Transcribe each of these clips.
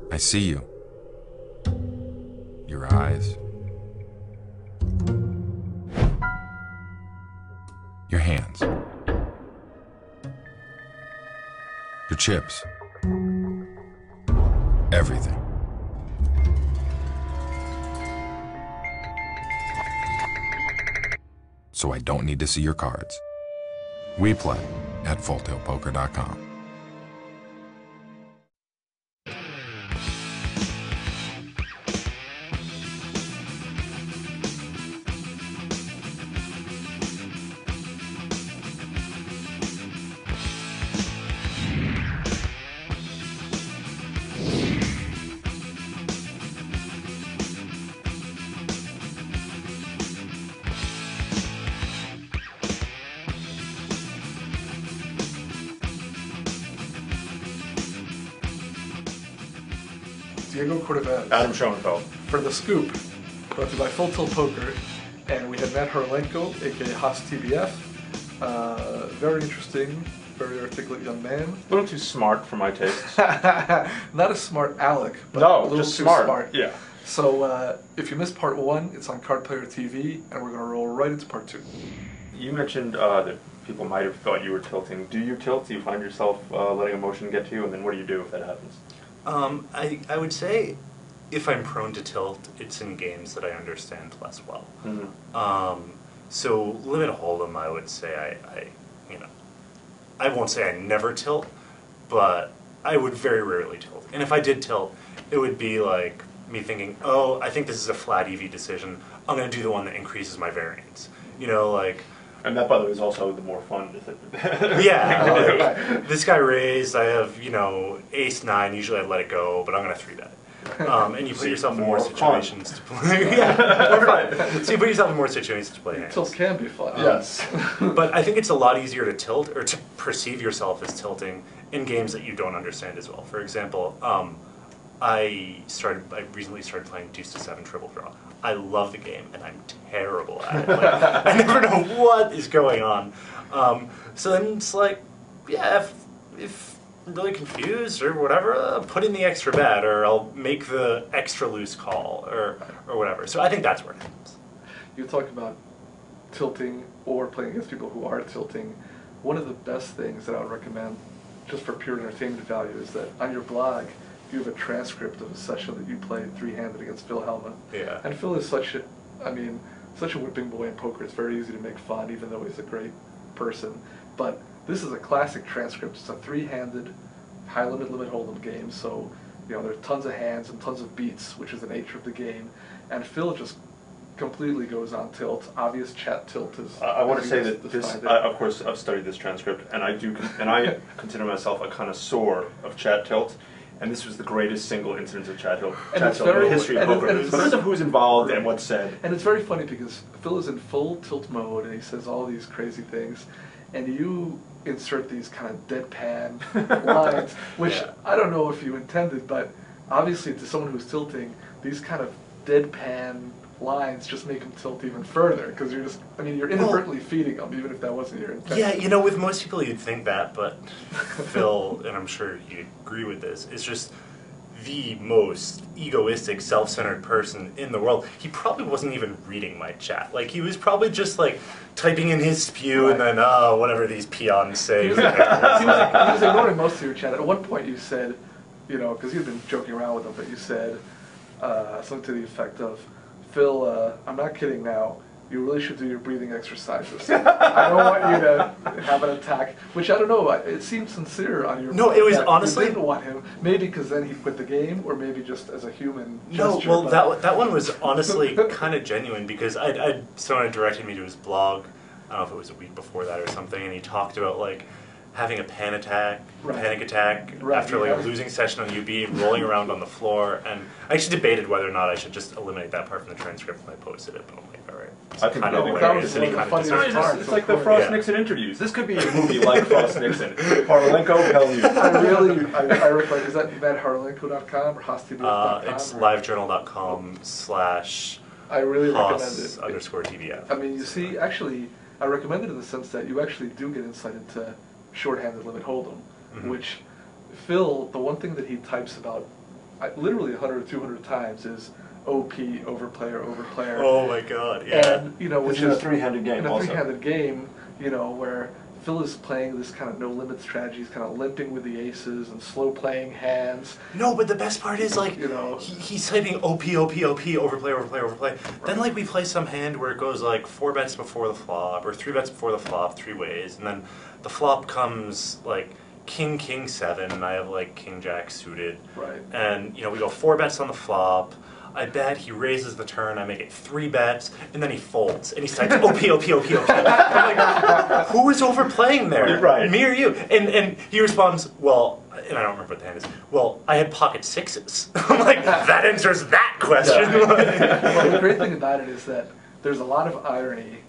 I see you. Your eyes. Your hands. Your chips. Everything. So I don't need to see your cards. We play at fulltailpoker.com. Diego Cordovez. Adam Schoenfeld. For the Scoop, brought to you by Full Tilt Poker. And we had Matt Hawrilenko, aka Haas TBF. Very interesting, very articulate young man. A little too smart for my tastes. Not a smart Alec, but a No, little just too smart. Yeah. So if you missed part 1, it's on Card Player TV, and we're going to roll right into part 2. You mentioned that people might have thought you were tilting. Do you tilt? Do you find yourself letting emotion get to you? And then what do you do if that happens? I would say if I'm prone to tilt, it's in games that I understand less well. Mm-hmm. So limit hold'em, I would say I won't say I never tilt, but I would very rarely tilt. And if I did tilt, it would be like me thinking, oh, I think this is a flat EV decision. I'm going to do the one that increases my variance. You know, like. And that, by the way, is also the more fun Yeah, like, this guy raised, I have, ace-9, usually I'd let it go, but I'm going to 3-bet. And you put yourself in more situations to play. Yeah, so you put yourself in more situations to play hands. Tilt can be fun. Yes. But I think it's a lot easier to tilt, or to perceive yourself as tilting, in games that you don't understand as well. For example, I recently started playing Deuce to 7 Triple Draw. I love the game, and I'm terrible at it. Like, I never know what is going on. So then it's like, yeah, if I'm really confused or whatever, I'll put in the extra bet, or I'll make the extra loose call, or whatever. So I think that's where it happens. You talk about tilting or playing against people who are tilting. One of the best things that I would recommend, just for pure entertainment value, is that on your blog, you have a transcript of a session that you played three-handed against Phil Hellmuth. Yeah. And Phil is such a whipping boy in poker. It's very easy to make fun, even though he's a great person. But this is a classic transcript. It's a three-handed, high-limit, limit hold'em game. So, there's tons of hands and tons of beats, which is the nature of the game. And Phil just completely goes on tilt. Obvious chat tilt is. I want to say that this, of course, I've studied this transcript, and I consider myself a connoisseur of chat tilt. And this was the greatest single instance of chat tilt in the history of poker. Because of who's involved and what's said. And it's very funny because Phil is in full tilt mode and he says all these crazy things, and you insert these kind of deadpan lines, which I don't know if you intended, but obviously to someone who's tilting, these kind of deadpan lines just make them tilt even further, because you're inadvertently feeding them, even if that wasn't your intention. Yeah, with most people you'd think that, but Phil, and I'm sure you'd agree with this, is just the most egoistic, self-centered person in the world. He probably wasn't even reading my chat. Like, he was probably just, like, typing in his spew and then, whatever these peons say. He was ignoring most of your chat. At one point you said, because you'd been joking around with him, but you said something to the effect of, Phil, I'm not kidding now, you really should do your breathing exercises. I don't want you to have an attack, which I don't know, it seemed sincere on your part. No, it was honestly... You didn't want him, maybe because then he'd quit the game, or maybe just as a human gesture. No, well, that one was honestly kind of genuine, because someone had directed me to his blog, I don't know if it was a week before that or something, and he talked about, like, having a panic attack after like a losing session on UB and rolling around on the floor, and I actually debated whether or not I should just eliminate that part from the transcript when I posted it, but I'm like, alright, it's kind of hilarious and he kind of deserves it. It's like the Frost Nixon interviews. This could be a movie like Frost Nixon. Hawrilenko, Hellmuth. I recommend, is that mattharlenko.com or hostibf.com? It's livejournal.com/ I really recommend it. _TBF. I mean, you see, actually, I recommend it in the sense that you actually do get insight into shorthanded limit hold'em, which Phil, the one thing that he types about literally 100 or 200 times is OP over player over player. Oh my god, yeah. And, you know, which is is a three-handed game. in a also. three-handed game, you know, where Phil is playing this kind of no-limit strategy. He's kind of limping with the aces and slow-playing hands. No, but the best part is, like, You know, he's typing OP, overplay, overplay, overplay. Right. Then, like, we play some hand where it goes, like, 4 bets before the flop, or 3 bets before the flop, 3 ways, and then the flop comes, like, King, King, 7, and I have, like, King, Jack suited. Right. And, you know, we go 4 bets on the flop. I bet, he raises the turn, I make it 3 bets, and then he folds, and he starts OP. I'm like, who is overplaying there? Right. Me or you? And he responds, well, and I don't remember what the hand is, well, I had pocket 6s. I'm like, that answers that question. Well, the great thing about it is that there's a lot of irony,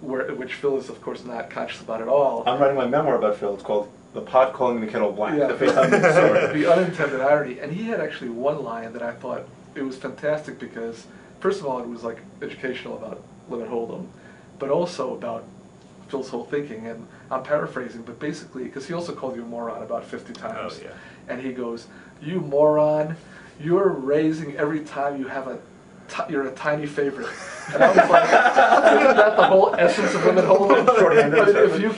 which Phil is, of course, not conscious about at all. I'm writing my memoir about Phil. It's called The Pot Calling the Kettle Black. Yeah, the the unintended irony. And he had actually one line that I thought, it was fantastic because, first of all, it was like educational about limit hold'em, but also about Phil's whole thinking. And I'm paraphrasing, but basically, because he also called you a moron about 50 times. Oh, yeah. And he goes, "You moron, you're raising every time you have you're a tiny favorite." And I was like, isn't that the whole essence of limit hold'em? But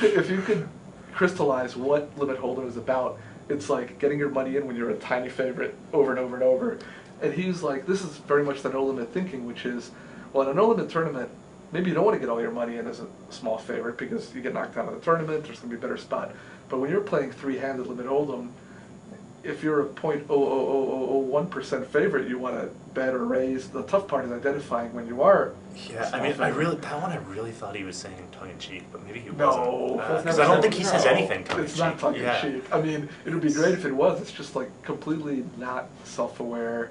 if you could crystallize what limit hold'em is about, it's like getting your money in when you're a tiny favorite over and over and over. And he's like, this is very much the no-limit thinking, which is, well, in a no-limit tournament, maybe you don't want to get all your money in as a small favorite because you get knocked out of the tournament, there's going to be a better spot. But when you're playing three-handed limit hold'em, if you're a 0.00001% favorite, you want to bet or raise. The tough part is identifying when you are. Yeah, I mean, favorite. that one I really thought he was saying tongue-in-cheek, but maybe he No, wasn't. Because I don't think he says anything tongue-in-cheek. It's not tongue-in-cheek. Yeah. I mean, it would be great if it was. It's just like completely not self-aware,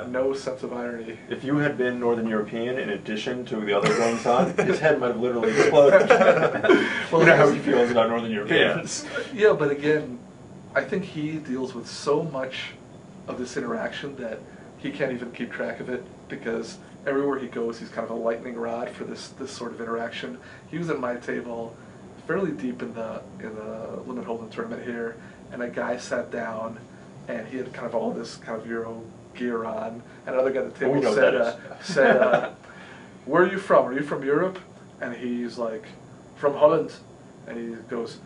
no sense of irony. If you had been Northern European in addition to the other goings on, his head might have literally exploded. Well, you know how he feels about Northern Europeans. Yeah, but again, I think he deals with so much of this interaction that he can't even keep track of it because everywhere he goes, he's kind of a lightning rod for this sort of interaction. He was at my table, fairly deep in the limit hold'em tournament here, and a guy sat down, and he had kind of all this kind of Euro gear on, and another guy at the table said, "Where are you from? Are you from Europe?" And he's like, "From Holland," and he goes,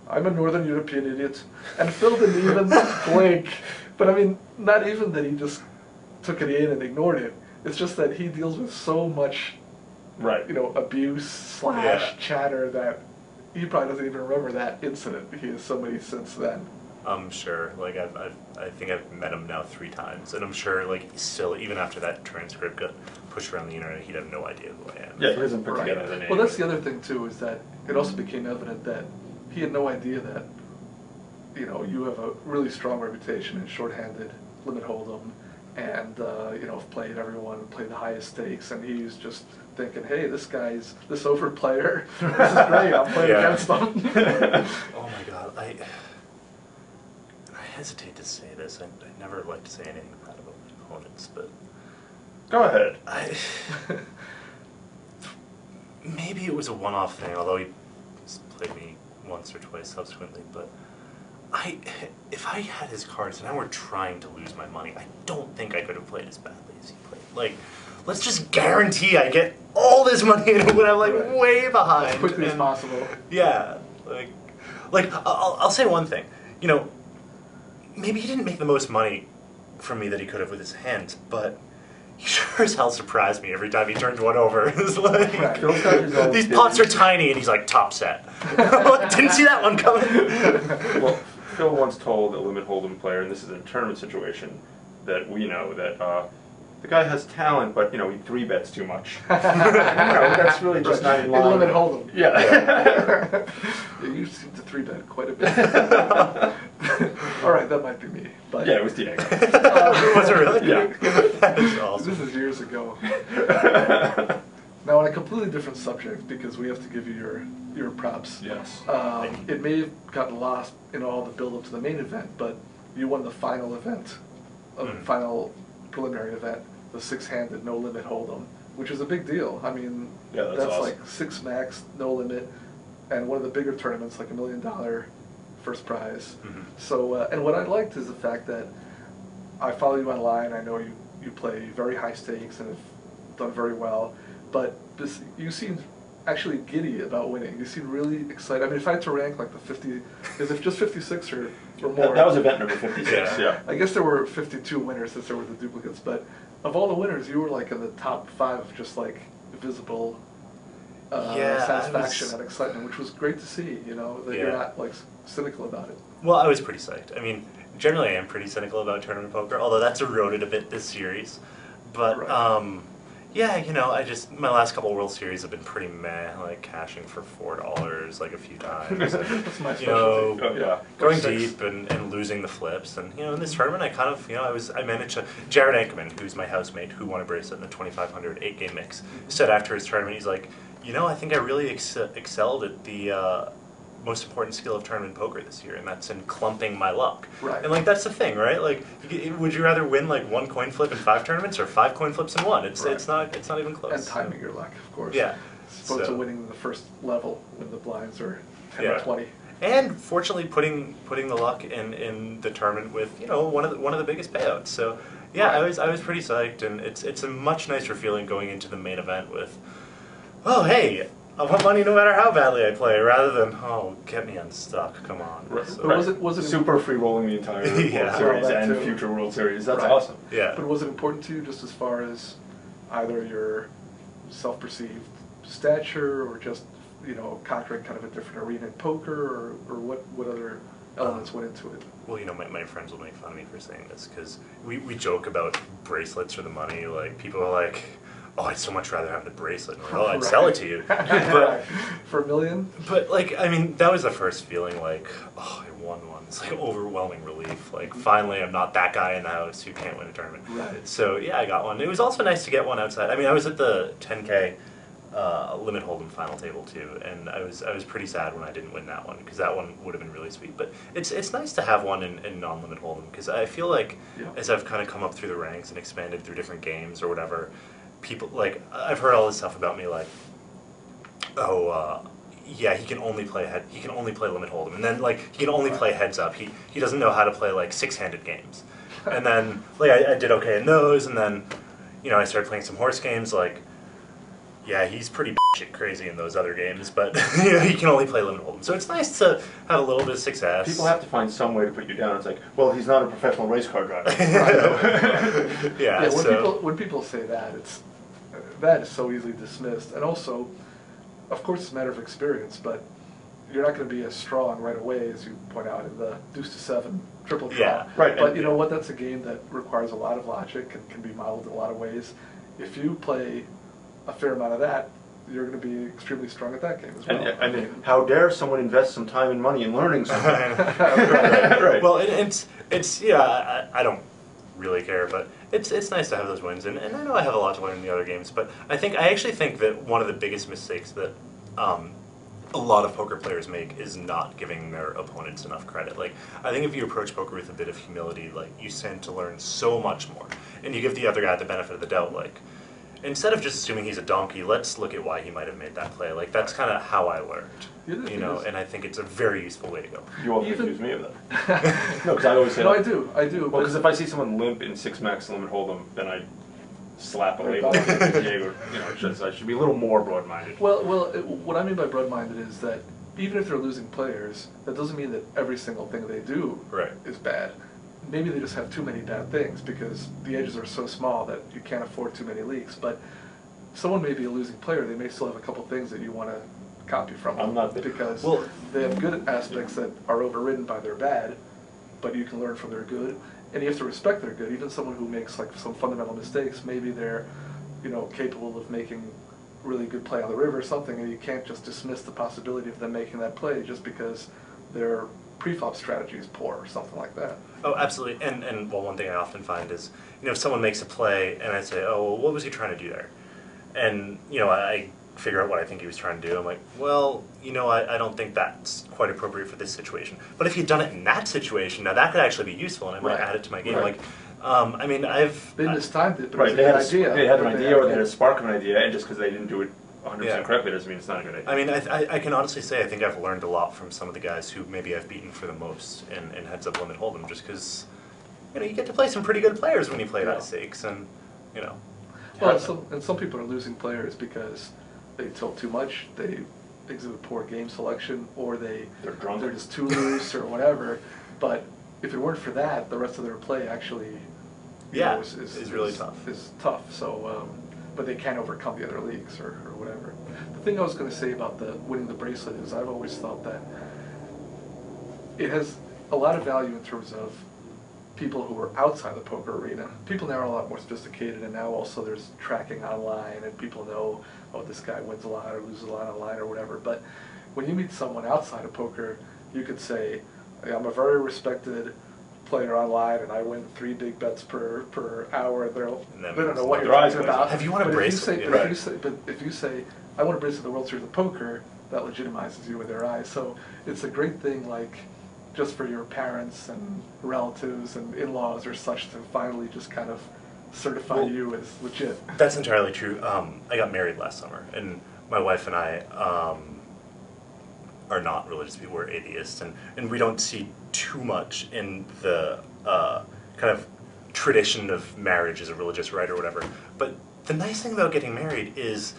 "I'm a Northern European idiot." And Phil didn't even blink. But I mean, not even that he just took it in and ignored it. It's just that he deals with so much, abuse / chatter that he probably doesn't even remember that incident. He has so many since then. I'm sure. Like I think I've met him now 3 times, and I'm sure, like, still, even after that transcript got pushed around the internet, he'd have no idea who I am. Yeah, he doesn't put together the name. Well, that's the other thing too, is that it also became evident that he had no idea that, you have a really strong reputation in shorthanded limit hold'em, and have played everyone, played the highest stakes, and he's just thinking, hey, this over player, this is great, I'm playing against them. Oh my god, I hesitate to say this. I never like to say anything bad about my opponents, but go ahead. Maybe it was a one-off thing, although he played me once or twice subsequently, but if I had his cards and I were trying to lose my money, I don't think I could have played as badly as he played. Like, let's just guarantee I get all this money in when I'm like way behind. As quickly as possible. Yeah, like I'll say one thing. Maybe he didn't make the most money from me that he could have with his hands, but he sure as hell surprised me every time he turned one over. It's like, these pots are tiny, and he's like, top set. Didn't see that one coming. Well, Phil once told a limit hold'em player, and this is in a tournament situation, that we know that the guy has talent, but he 3-bets too much. That's really just not in line. In limit hold'em. Yeah. You seem to 3-bet quite a bit. All right, that might be me. But yeah, it was Diego. Was it really? Yeah. That is awesome. This is years ago. Now, on a completely different subject, because we have to give you your props. Yes. It may have gotten lost in all the build-up to the main event, but you won the final event, final preliminary event, the 6-handed no limit hold'em, which is a big deal. I mean, that's awesome. like 6 max, no limit, and one of the bigger tournaments, like $1 million first prize. So, and what I liked is the fact that I follow you online. I know you play very high stakes and have done very well, but you seem actually giddy about winning. You seem really excited. I mean, if I had to rank like the 50, is it just 56 or more? That was event number 56, yeah. I guess there were 52 winners since there were the duplicates, but of all the winners, you were like in the top 5, just like visible satisfaction and excitement, which was great to see, you know, that you're not like cynical about it. Well, I was pretty psyched. I mean, generally I am pretty cynical about tournament poker, although that's eroded a bit this series. But, yeah, you know, my last couple World Series have been pretty meh, like cashing for $4 like a few times. And, that's my specialty. You know, going 6. deep and losing the flips. And, you know, in this tournament I kind of, you know, I managed to, Jared Ankerman, who's my housemate, who won a bracelet in the 2500 8-game mix, said after his tournament, he's like, you know, I think I really excelled at the most important skill of tournament poker this year, and that's in clumping my luck. Right. And like that's the thing, right? Like, would you rather win like 1 coin flip in 5 tournaments or 5 coin flips in 1? It's not even close. And timing your luck, of course. Yeah. As opposed to winning the first level when the blinds are 10 or 20. And fortunately, putting the luck in the tournament with, you know, one of the biggest payouts. So yeah, I was pretty psyched, and it's a much nicer feeling going into the main event with, oh hey, I want money no matter how badly I play, rather than, oh, get me unstuck, come on. Right. So, Was it super free rolling the entire World Series and future World Series? That's awesome. Yeah. But was it important to you, just as far as either your self-perceived stature or just, you know, conquering kind of a different arena in poker, or what other elements went into it? Well, you know, my friends will make fun of me for saying this, because we joke about bracelets or the money. Like, people are like, oh, I'd so much rather have the bracelet. And like, oh, I'd sell it to you. But, for $1 million? But, like, I mean, that was the first feeling, like, oh, I won one. It's like overwhelming relief. Like, finally, I'm not that guy in the house who can't win a tournament. Right. So, yeah, I got one. It was also nice to get one outside. I mean, I was at the 10K limit hold'em final table, too, and I was pretty sad when I didn't win that one, because that one would have been really sweet. But it's nice to have one in non-limit hold'em, because I feel like as I've kind of come up through the ranks and expanded through different games or whatever, people, like, I've heard all this stuff about me, like, oh, yeah, he can only play limit hold'em, and then, like, he can only play heads up. He doesn't know how to play, like, 6-handed games. And then, like, I did okay in those, and then, you know, I started playing some horse games, like, yeah, he's pretty shit crazy in those other games, but you know, he can only play limit hold'em. So it's nice to have a little bit of success. People have to find some way to put you down. It's like, well, he's not a professional race car driver. Yeah. When people say that, that is so easily dismissed. And also, of course, it's a matter of experience, but you're not going to be as strong right away, as you point out, in the deuce to 7 triple draw. Yeah, right. But you know what? That's a game that requires a lot of logic and can be modeled in a lot of ways. If you play a fair amount of that, you're going to be extremely strong at that game as well. And how dare someone invest some time and money in learning something? Right. Well, it's yeah, I don't really care, but it's nice to have those wins, and I know I have a lot to learn in the other games, but I actually think that one of the biggest mistakes that a lot of poker players make is not giving their opponents enough credit. Like, I think if you approach poker with a bit of humility, like, you stand to learn so much more, and you give the other guy the benefit of the doubt, like, instead of just assuming he's a donkey, let's look at why he might have made that play. Like, that's kind of how I learned, you know, and I think it's a very useful way to go. You won't accuse me of that. No, because I always say no, that. I do. Well, because if I see someone limp in 6-max limit hold'em, then I slap a label on the Diego. You know, I should be a little more broad-minded. Well, what I mean by broad-minded is that even if they're losing players, that doesn't mean that every single thing they do is bad. Maybe they just have too many bad things because the edges are so small that you can't afford too many leaks. But someone may be a losing player. They may still have a couple things that you want to copy from them. Because they have good aspects that are overridden by their bad, but you can learn from their good. And you have to respect their good. Even someone who makes like some fundamental mistakes, maybe they're, you know, capable of making really good play on the river or something, and you can't just dismiss the possibility of them making that play just because their pre-flop strategy is poor or something like that. Oh, absolutely. And well, one thing I often find is, you know, if someone makes a play and I say, oh, well, what was he trying to do there? And, you know, I figure out what I think he was trying to do. I'm like, well, you know, I don't think that's quite appropriate for this situation. But if he'd done it in that situation, now that could actually be useful, and I might add it to my game. Like, I mean, They mistimed it, but they had an idea, or they had a spark of an idea, and just because they didn't do it 100% correctly doesn't mean it's not a good idea. I mean, I can honestly say I think I've learned a lot from some of the guys who maybe I've beaten for the most in heads-up limit hold'em, just because you get to play some pretty good players when you play high stakes, and Well, some people are losing players because they tilt too much, they exhibit poor game selection, or they're drunk, they're just too loose or whatever. But if it weren't for that, the rest of their play actually is really tough. Is tough. So, but they can't overcome the other leagues or whatever. The thing I was going to say about the winning the bracelet is I've always thought that it has a lot of value in terms of people who are outside the poker arena. People now are a lot more sophisticated, and now also there's tracking online, and people know, oh, this guy wins a lot or loses a lot online or whatever. But when you meet someone outside of poker, you could say, I'm a very respected player online, and I win 3 big bets per hour. They don't know what you're talking about. Have you won a bracelet? But if you say, I want a bracelet of the World Series of Poker, that legitimizes you in their eyes. So it's a great thing, like, just for your parents and relatives and in-laws or such to finally just kind of certify you as legit. That's entirely true. I got married last summer, and my wife and I are not religious people. We're atheists, and we don't see too much in the kind of tradition of marriage as a religious rite or whatever. But the nice thing about getting married is,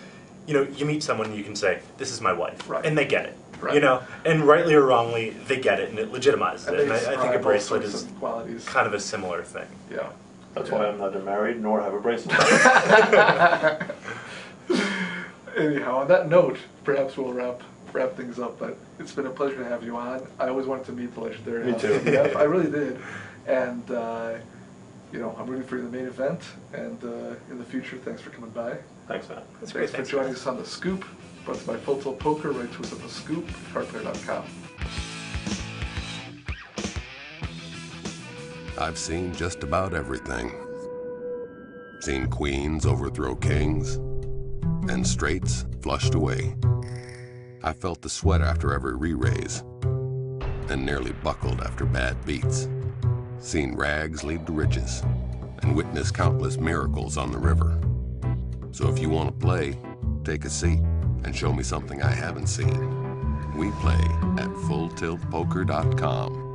you meet someone and you can say, this is my wife, and they get it. Right. And rightly or wrongly, they get it, and it legitimizes it. And I think a bracelet is kind of a similar thing. Yeah. That's why I'm neither married nor have a bracelet. Anyhow, on that note, perhaps we'll wrap things up. But it's been a pleasure to have you on. I always wanted to meet the legendary. Me too. I really did. And I'm rooting for you in the main event. And in the future, thanks for coming by. Thanks, man. Thanks for joining us on The Scoop. Brought to you by Full Tilt Poker, right to us at The Scoop, cardplayer.com. I've seen just about everything. Seen queens overthrow kings, and straights flushed away. I felt the sweat after every re-raise, and nearly buckled after bad beats. Seen rags lead to riches, and witnessed countless miracles on the river. So if you want to play, take a seat and show me something I haven't seen. We play at fulltiltpoker.com.